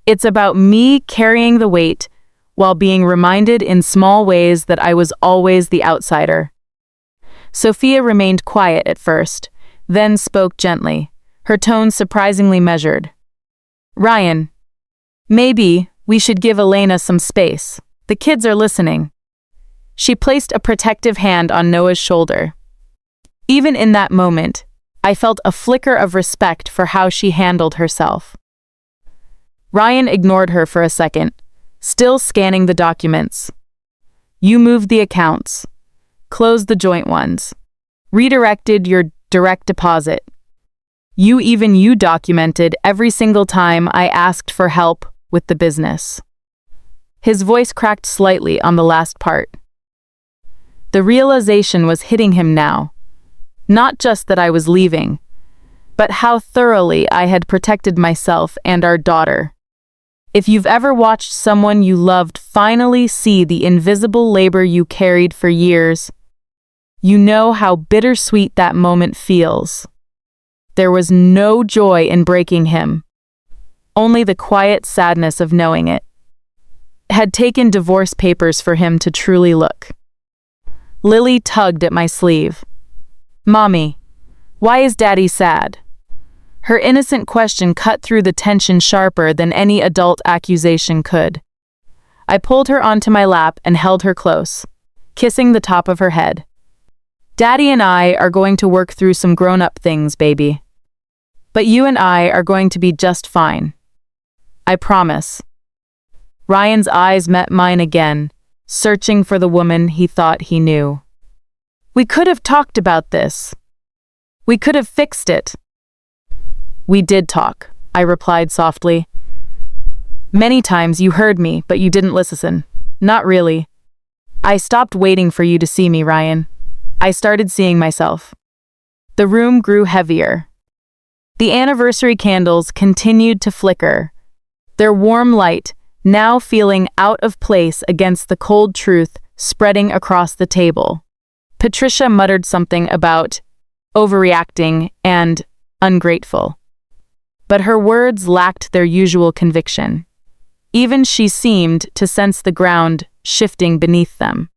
It's about me carrying the weight while being reminded in small ways that I was always the outsider. Sophia remained quiet at first, then spoke gently, her tone surprisingly measured. Ryan, maybe we should give Elena some space. The kids are listening. She placed a protective hand on Noah's shoulder. Even in that moment, I felt a flicker of respect for how she handled herself. Ryan ignored her for a second, still scanning the documents. You moved the accounts, closed the joint ones, redirected your direct deposit. You documented every single time I asked for help with the business. His voice cracked slightly on the last part. The realization was hitting him now. Not just that I was leaving, but how thoroughly I had protected myself and our daughter. If you've ever watched someone you loved finally see the invisible labor you carried for years, you know how bittersweet that moment feels. There was no joy in breaking him, only the quiet sadness of knowing it. It had taken divorce papers for him to truly look. Lily tugged at my sleeve. Mommy, why is Daddy sad? Her innocent question cut through the tension sharper than any adult accusation could. I pulled her onto my lap and held her close, kissing the top of her head. Daddy and I are going to work through some grown-up things, baby. But you and I are going to be just fine. I promise. Ryan's eyes met mine again, searching for the woman he thought he knew. We could have talked about this. We could have fixed it. We did talk, I replied softly. Many times you heard me, but you didn't listen. Not really. I stopped waiting for you to see me, Ryan. I started seeing myself. The room grew heavier. The anniversary candles continued to flicker, their warm light now feeling out of place against the cold truth spreading across the table. Patricia muttered something about overreacting and ungrateful. But her words lacked their usual conviction. Even she seemed to sense the ground shifting beneath them.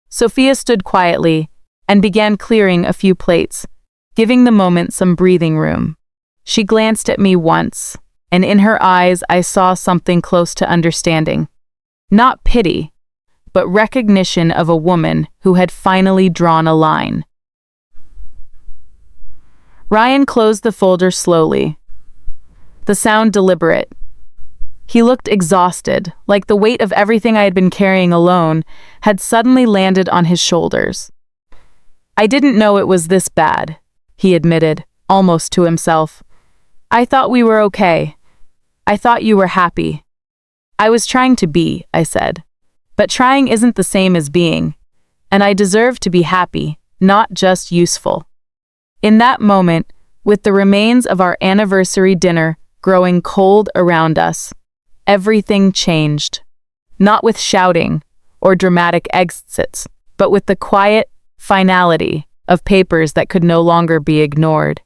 Sophia stood quietly and began clearing a few plates, giving the moment some breathing room. She glanced at me once, and in her eyes I saw something close to understanding. Not pity, but recognition of a woman who had finally drawn a line. Ryan closed the folder slowly, the sound deliberate. He looked exhausted, like the weight of everything I had been carrying alone had suddenly landed on his shoulders. "I didn't know it was this bad," he admitted, almost to himself. "I thought we were okay. I thought you were happy." "I was trying to be," I said. "But trying isn't the same as being, and I deserve to be happy, not just useful." In that moment, with the remains of our anniversary dinner growing cold around us, everything changed. Not with shouting or dramatic exits, but with the quiet finality of papers that could no longer be ignored.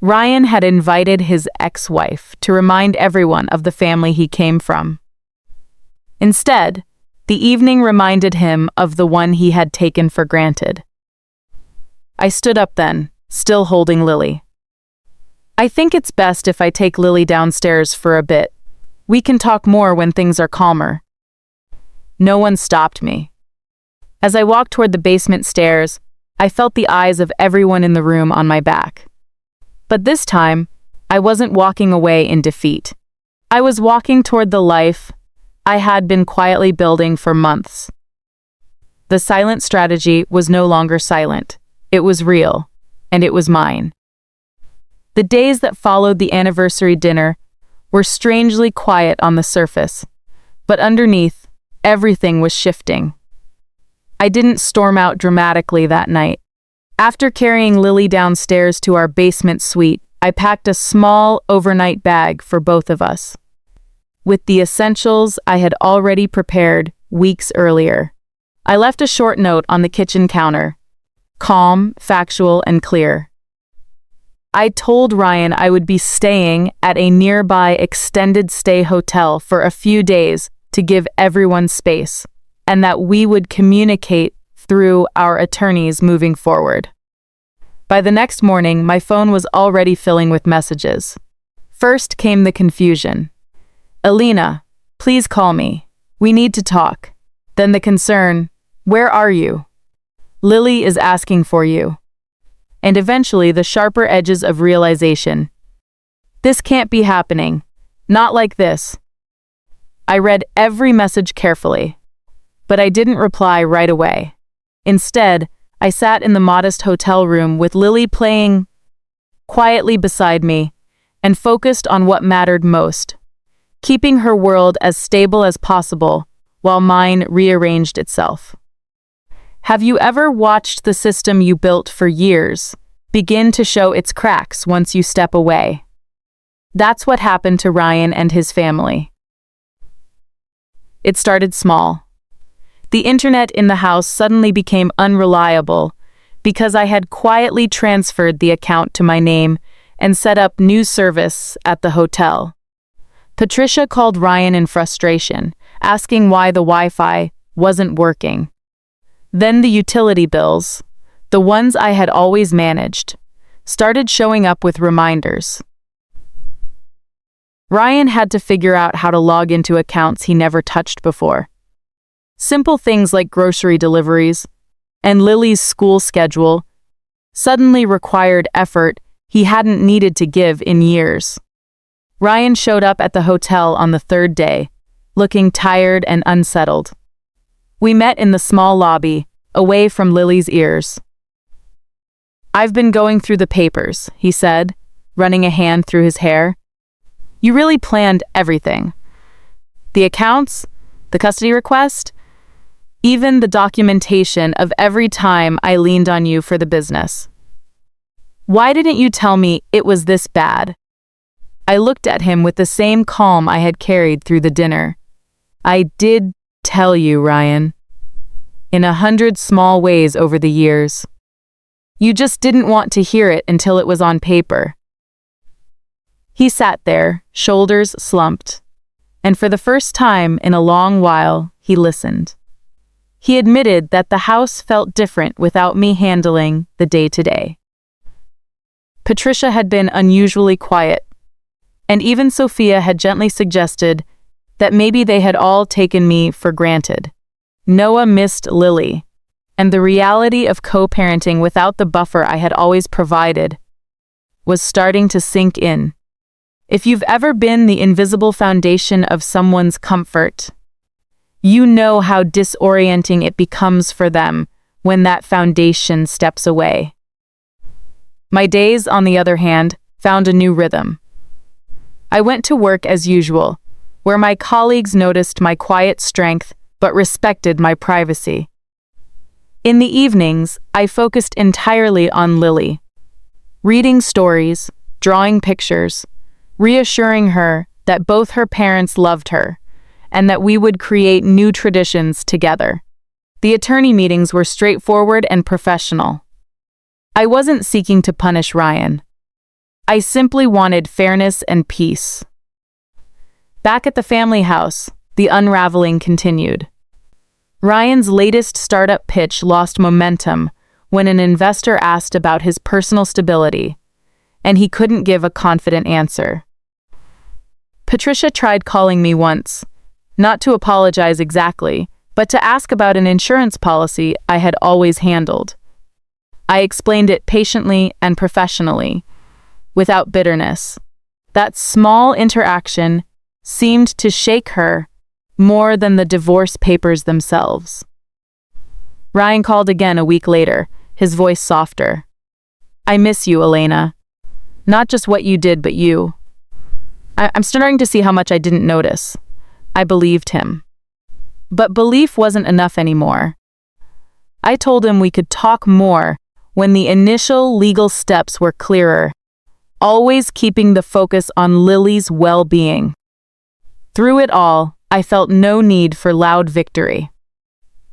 Ryan had invited his ex-wife to remind everyone of the family he came from. Instead, the evening reminded him of the one he had taken for granted. I stood up then, still holding Lily. "I think it's best if I take Lily downstairs for a bit. We can talk more when things are calmer." No one stopped me. As I walked toward the basement stairs, I felt the eyes of everyone in the room on my back. But this time, I wasn't walking away in defeat. I was walking toward the life I had been quietly building for months. The silent strategy was no longer silent. It was real, and it was mine. The days that followed the anniversary dinner were strangely quiet on the surface, but underneath, everything was shifting. I didn't storm out dramatically that night. After carrying Lily downstairs to our basement suite, I packed a small overnight bag for both of us, with the essentials I had already prepared weeks earlier. I left a short note on the kitchen counter, calm, factual, and clear. I told Ryan I would be staying at a nearby extended stay hotel for a few days to give everyone space, and that we would communicate through our attorneys moving forward. By the next morning, my phone was already filling with messages. First came the confusion. "Alina, please call me. We need to talk." Then the concern, "Where are you? Lily is asking for you." And eventually the sharper edges of realization. "This can't be happening. Not like this." I read every message carefully, but I didn't reply right away. Instead, I sat in the modest hotel room with Lily playing quietly beside me and focused on what mattered most, keeping her world as stable as possible while mine rearranged itself. Have you ever watched the system you built for years begin to show its cracks once you step away? That's what happened to Ryan and his family. It started small. The internet in the house suddenly became unreliable because I had quietly transferred the account to my name and set up new service at the hotel. Patricia called Ryan in frustration, asking why the Wi-Fi wasn't working. Then the utility bills, the ones I had always managed, started showing up with reminders. Ryan had to figure out how to log into accounts he never touched before. Simple things like grocery deliveries and Lily's school schedule suddenly required effort he hadn't needed to give in years. Ryan showed up at the hotel on the third day, looking tired and unsettled. We met in the small lobby, away from Lily's ears. "I've been going through the papers," he said, running a hand through his hair. "You really planned everything. The accounts, the custody request, even the documentation of every time I leaned on you for the business. Why didn't you tell me it was this bad?" I looked at him with the same calm I had carried through the dinner. "I did tell you, Ryan. In 100 small ways over the years. You just didn't want to hear it until it was on paper." He sat there, shoulders slumped, and for the first time in a long while, he listened. He admitted that the house felt different without me handling the day-to-day. Patricia had been unusually quiet, and even Sophia had gently suggested that maybe they had all taken me for granted. Noah missed Lily, and the reality of co-parenting without the buffer I had always provided was starting to sink in. If you've ever been the invisible foundation of someone's comfort, you know how disorienting it becomes for them when that foundation steps away. My days, on the other hand, found a new rhythm. I went to work as usual, where my colleagues noticed my quiet strength but respected my privacy. In the evenings, I focused entirely on Lily, reading stories, drawing pictures, reassuring her that both her parents loved her and that we would create new traditions together. The attorney meetings were straightforward and professional. I wasn't seeking to punish Ryan. I simply wanted fairness and peace. Back at the family house, the unraveling continued. Ryan's latest startup pitch lost momentum when an investor asked about his personal stability, and he couldn't give a confident answer. Patricia tried calling me once, not to apologize exactly, but to ask about an insurance policy I had always handled. I explained it patiently and professionally, without bitterness. That small interaction seemed to shake her more than the divorce papers themselves. Ryan called again a week later, his voice softer. "I miss you, Elena. Not just what you did, but you." I'm starting to see how much I didn't notice. I believed him. But belief wasn't enough anymore. I told him we could talk more when the initial legal steps were clearer, always keeping the focus on Lily's well-being. Through it all, I felt no need for loud victory.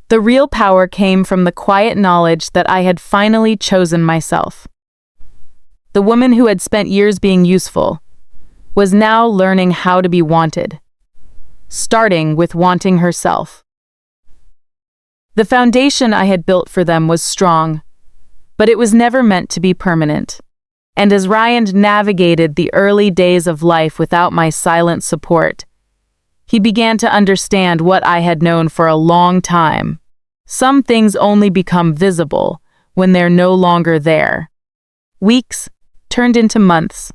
The real power came from the quiet knowledge that I had finally chosen myself. The woman who had spent years being useful was now learning how to be wanted, starting with wanting herself. The foundation I had built for them was strong, but it was never meant to be permanent. And as Ryan navigated the early days of life without my silent support, he began to understand what I had known for a long time. Some things only become visible when they're no longer there. Weeks turned into months,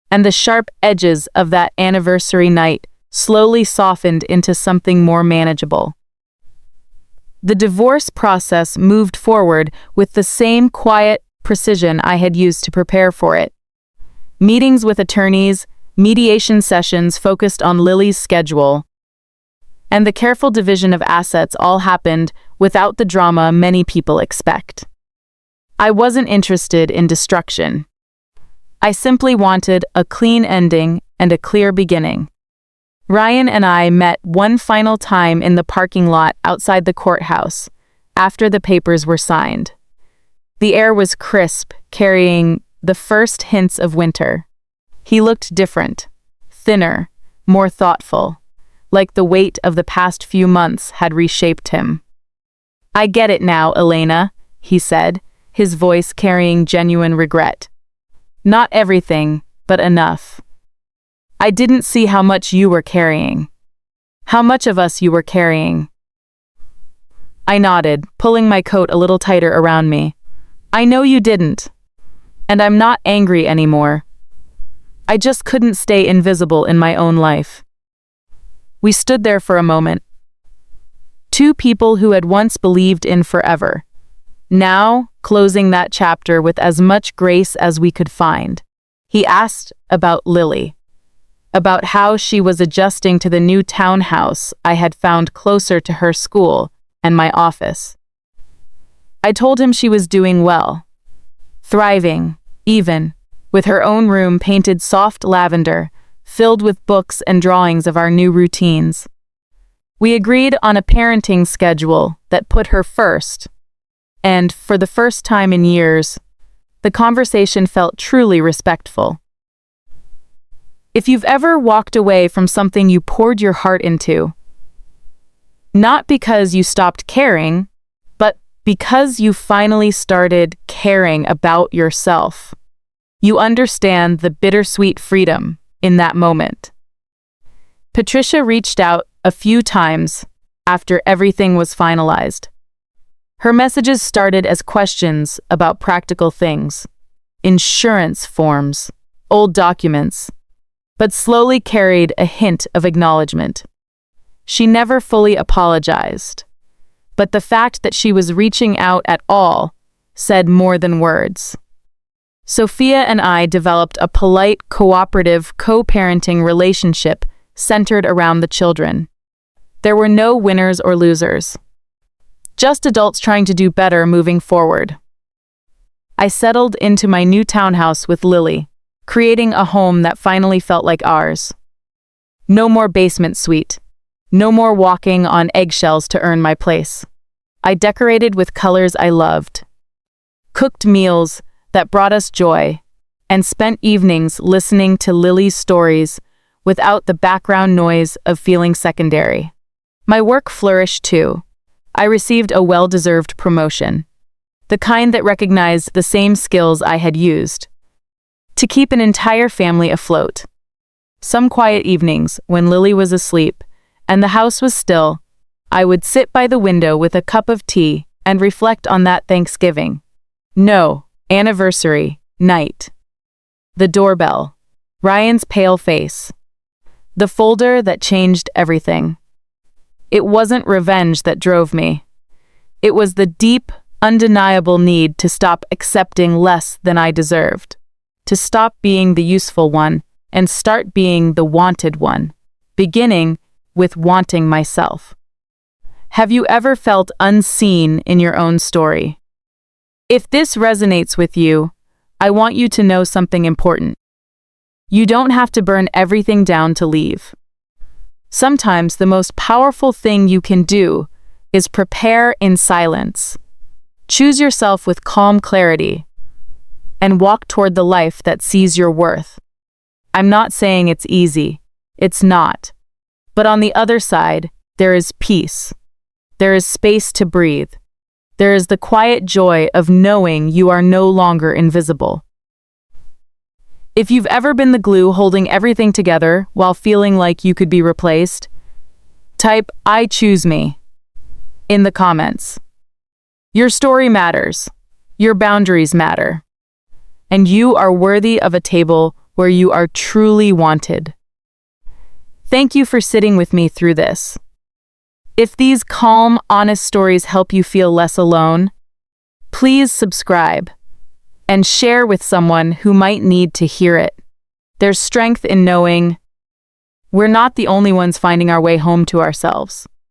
and the sharp edges of that anniversary night slowly softened into something more manageable. The divorce process moved forward with the same quiet precision I had used to prepare for it. Meetings with attorneys, mediation sessions focused on Lily's schedule, and the careful division of assets all happened without the drama many people expect. I wasn't interested in destruction. I simply wanted a clean ending and a clear beginning. Ryan and I met one final time in the parking lot outside the courthouse, after the papers were signed. The air was crisp, carrying the first hints of winter. He looked different, thinner, more thoughtful, like the weight of the past few months had reshaped him. "I get it now, Elena," he said, his voice carrying genuine regret. "Not everything, but enough. I didn't see how much you were carrying. How much of us you were carrying." I nodded, pulling my coat a little tighter around me. "I know you didn't. And I'm not angry anymore. I just couldn't stay invisible in my own life." We stood there for a moment. Two people who had once believed in forever, now closing that chapter with as much grace as we could find. He asked about Lily, about how she was adjusting to the new townhouse I had found closer to her school and my office. I told him she was doing well, thriving, even, with her own room painted soft lavender, filled with books and drawings of our new routines. We agreed on a parenting schedule that put her first, and for the first time in years, the conversation felt truly respectful. If you've ever walked away from something you poured your heart into, not because you stopped caring, but because you finally started caring about yourself, you understand the bittersweet freedom in that moment. Patricia reached out a few times after everything was finalized. Her messages started as questions about practical things, insurance forms, old documents, but slowly carried a hint of acknowledgement. She never fully apologized, but the fact that she was reaching out at all said more than words. Sophia and I developed a polite, cooperative, co-parenting relationship centered around the children. There were no winners or losers, just adults trying to do better moving forward. I settled into my new townhouse with Lily, creating a home that finally felt like ours. No more basement suite. No more walking on eggshells to earn my place. I decorated with colors I loved, cooked meals that brought us joy, and spent evenings listening to Lily's stories without the background noise of feeling secondary. My work flourished too. I received a well-deserved promotion, the kind that recognized the same skills I had used to keep an entire family afloat. Some quiet evenings, when Lily was asleep and the house was still, I would sit by the window with a cup of tea and reflect on that Thanksgiving. No, anniversary, night. The doorbell. Ryan's pale face. The folder that changed everything. It wasn't revenge that drove me. It was the deep, undeniable need to stop accepting less than I deserved, to stop being the useful one and start being the wanted one, beginning with wanting myself. Have you ever felt unseen in your own story? If this resonates with you, I want you to know something important. You don't have to burn everything down to leave. Sometimes the most powerful thing you can do is prepare in silence. Choose yourself with calm clarity and walk toward the life that sees your worth. I'm not saying it's easy. It's not. But on the other side, there is peace. There is space to breathe. There is the quiet joy of knowing you are no longer invisible. If you've ever been the glue holding everything together while feeling like you could be replaced, type "I choose me" in the comments. Your story matters. Your boundaries matter. And you are worthy of a table where you are truly wanted. Thank you for sitting with me through this. If these calm, honest stories help you feel less alone, please subscribe and share with someone who might need to hear it. There's strength in knowing we're not the only ones finding our way home to ourselves.